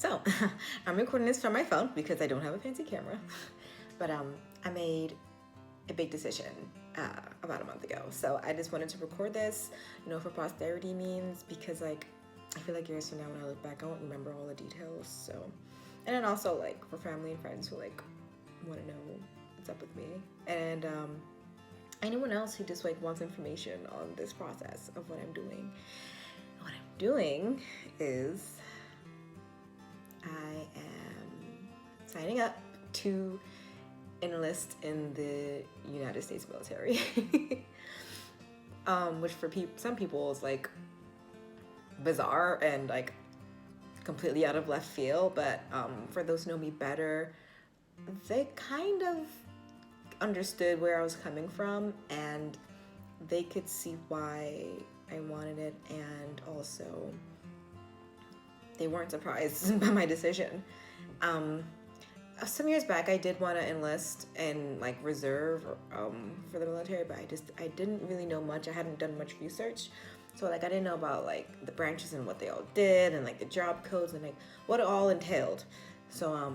So, I'm recording this from my phone because I don't have a fancy camera. But I made a big decision about a month ago. So I just wanted to record this, for posterity means, because like I feel like years from now when I look back, I won't remember all the details. So, and then also like for family and friends who like want to know what's up with me, and anyone else who just like wants information on this process of what I'm doing. What I'm doing is I am signing up to enlist in the United States military, which for some people is like bizarre and like completely out of left field. But for those who know me better, they kind of understood where I was coming from, and they could see why I wanted it, and also they weren't surprised by my decision. Some years back, I did want to enlist in like reserve for the military, but I didn't really know much. I hadn't done much research, so like I didn't know about like the branches and what they all did, and like the job codes and like what it all entailed. So I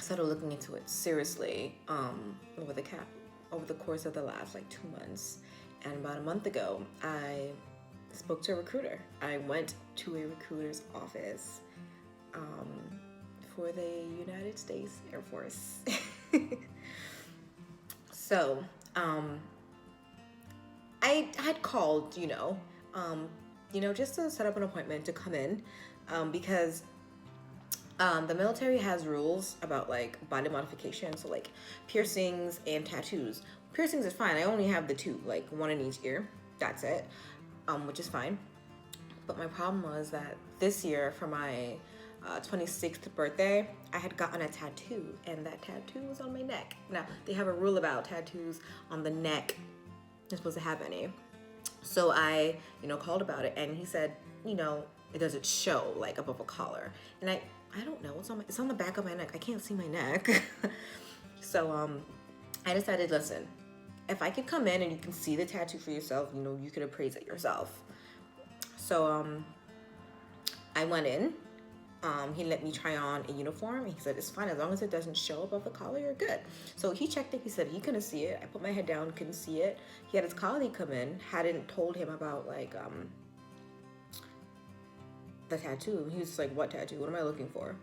started looking into it seriously over the course of the last like 2 months, and about a month ago, I spoke to a recruiter. I went to a recruiter's office for the United States Air Force. So I had called, just to set up an appointment to come in, because the military has rules about like body modification, so like piercings and tattoos. Piercings is fine. I only have the two, like one in each ear. That's it, which is fine. But my problem was that this year for my 26th birthday, I had gotten a tattoo, and that tattoo was on my neck. Now, they have a rule about tattoos on the neck. You're supposed to have any. So I, called about it, and he said, it doesn't show like above a collar. And I don't know, it's on the back of my neck. I can't see my neck. So I decided, listen, if I could come in and you can see the tattoo for yourself, you could appraise it yourself. So I went in. He let me try on a uniform. He said, it's fine, as long as it doesn't show above the collar, you're good. So he checked it. He said he couldn't see it. I put my head down, couldn't see it. He had his colleague come in, hadn't told him about like the tattoo. He was like, what tattoo? What am I looking for?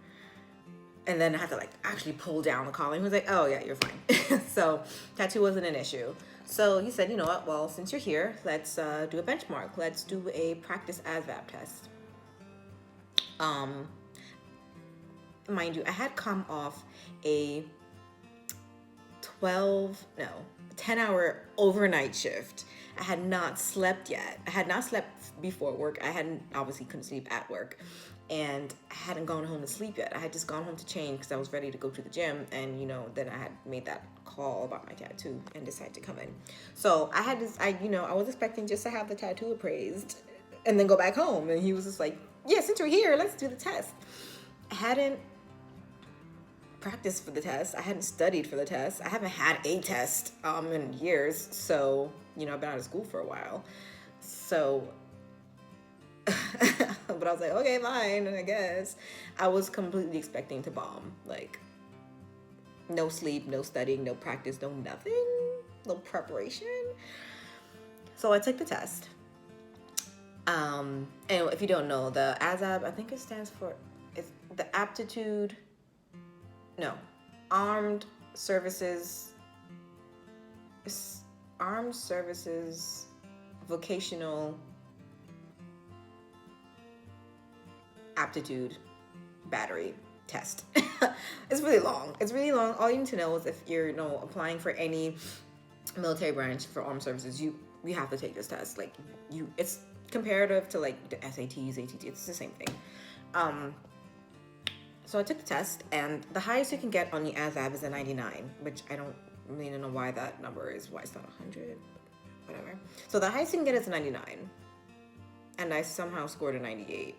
And then I had to like actually pull down the collar. He was like, oh yeah, you're fine. So tattoo wasn't an issue. So he said, you know what? Well, since you're here, let's do a benchmark. Let's do a practice ASVAB test. Mind you, I had come off a 10-hour overnight shift. I had not slept yet. I had not slept before work. I obviously couldn't sleep at work, and I hadn't gone home to sleep yet. I had just gone home to change because I was ready to go to the gym, and then I had made that call about my tattoo and decided to come in. So I was expecting just to have the tattoo appraised and then go back home, and he was just like, yeah, since you're here, let's do the test. I hadn't practiced for the test. I hadn't studied for the test. I haven't had a test in years. So, I've been out of school for a while. So, but I was like, okay, fine, I guess. I was completely expecting to bomb. Like, no sleep, no studying, no practice, no nothing, no preparation. So I took the test. And if you don't know, the ASAB, I think it stands for, it's the Armed Services Vocational Aptitude Battery Test. It's really long. All you need to know is if you're applying for any military branch for armed services, you have to take this test. Like it's comparative to like the SATs, ATTs. It's the same thing. So I took the test, and the highest you can get on the ASVAB is a 99, which I don't really know why that number is, why it's not 100, whatever. So the highest you can get is a 99, and I somehow scored a 98.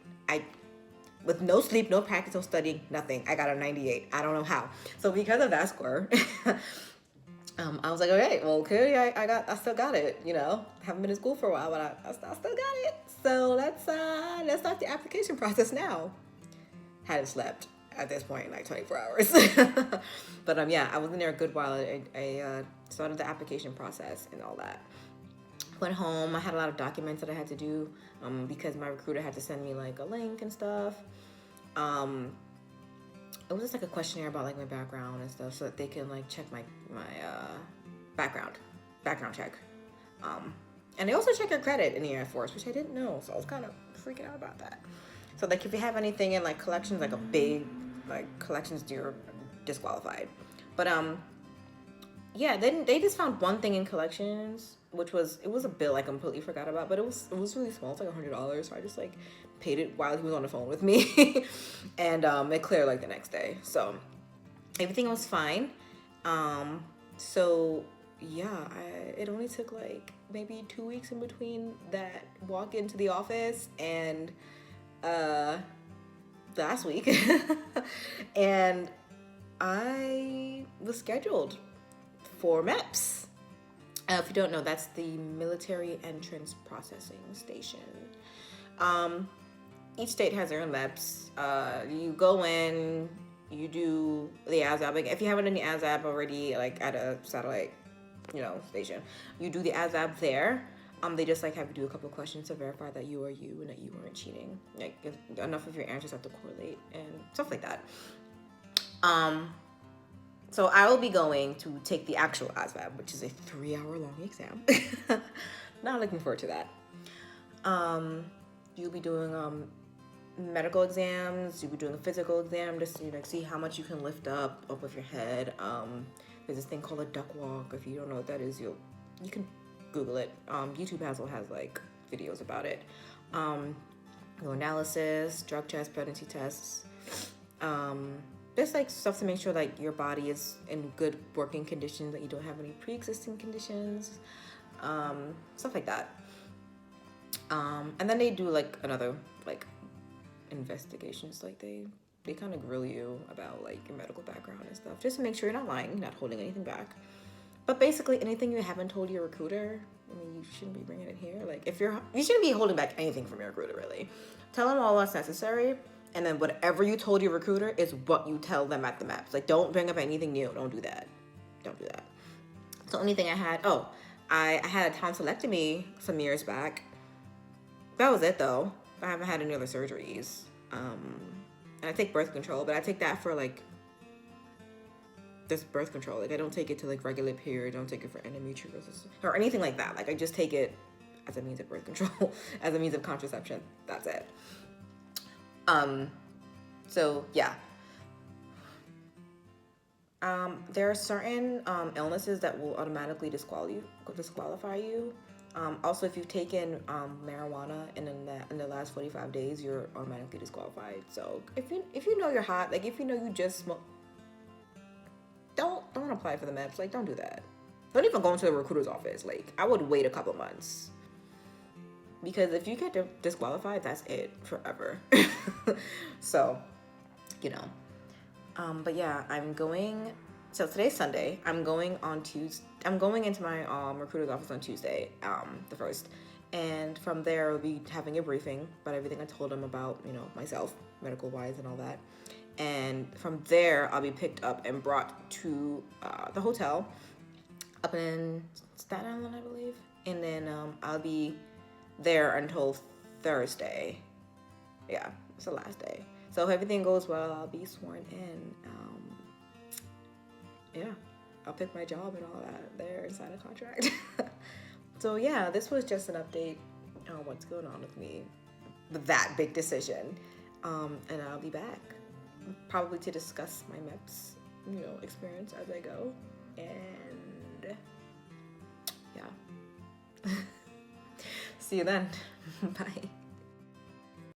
With no sleep, no practice, no studying, nothing, I got a 98. I don't know how. So because of that score, I was like, okay, well, clearly I still got it, haven't been in school for a while, but I still got it. So let's start the application process now. hadn't slept at this point in like 24 hours. But yeah, I was in there a good while. I started the application process and all that. Went home. I had a lot of documents that I had to do because my recruiter had to send me like a link and stuff. It was just like a questionnaire about like my background and stuff, so that they can like check my background check. And they also check your credit in the Air Force, which I didn't know, so I was kind of freaking out about that. So like if you have anything in like collections, like a big like collections, you're disqualified. But yeah, they just found one thing in collections, which was, it was a bill I completely forgot about, but it was really small. It's like $100, so I just like paid it while he was on the phone with me. And it cleared like the next day, so everything was fine. So yeah, it only took like maybe 2 weeks in between that walk into the office and last week. And I was scheduled for MEPS. If you don't know, that's the Military Entrance Processing Station. Each state has their own MEPS. You go in, you do the ASAP. Like if you haven't done the ASAP already, like at a satellite, station, you do the ASAP there. They just like have you do a couple of questions to verify that you are you and that you weren't cheating. Like enough of your answers have to correlate and stuff like that. So I will be going to take the actual ASVAB, which is a 3-hour-long exam. Not looking forward to that. You'll be doing medical exams. You'll be doing a physical exam just to see how much you can lift up with your head. There's this thing called a duck walk. If you don't know what that is, you can Google it. YouTube has like videos about it. Analysis, drug tests, pregnancy tests. Just like stuff to make sure like your body is in good working conditions, that you don't have any pre-existing conditions, stuff like that. And then they do like another like investigations, like they kind of grill you about like your medical background and stuff, just to make sure you're not lying, not holding anything back. But basically anything you haven't told your recruiter, you shouldn't be bringing it here. Like you shouldn't be holding back anything from your recruiter, really. Tell them all what's necessary. And then whatever you told your recruiter is what you tell them at the MEPS. Like, don't bring up anything new. Don't do that. Don't do that. The only thing I had, I had a tonsillectomy some years back. That was it, though. I haven't had any other surgeries. And I take birth control, but I take that for, like, just birth control. Like, I don't take it to, like, regular period. I don't take it for endometriosis or anything like that. Like, I just take it as a means of birth control, as a means of contraception. That's it. So yeah. There are certain illnesses that will automatically disqualify you. Also, if you've taken marijuana in the last 45 days, you're automatically disqualified. So if you know you're hot, like if you know you just smoke, don't apply for the MEPS. Like, don't do that. Don't even go into the recruiter's office. Like, I would wait a couple months. Because if you get disqualified, that's it forever. So, but yeah, I'm going. So today's Sunday. I'm going on Tuesday. I'm going into my recruiter's office on Tuesday, the 1st, and from there we'll be having a briefing about everything I told them about, myself, medical wise, and all that. And from there, I'll be picked up and brought to the hotel up in Staten Island, I believe, and then I'll be there until Thursday. Yeah, it's the last day. So if everything goes well, I'll be sworn in. Yeah, I'll pick my job and all that there and sign a contract. So yeah, this was just an update on what's going on with me, with that big decision. And I'll be back probably to discuss my MEPS, experience as I go. And yeah. See you then. Bye.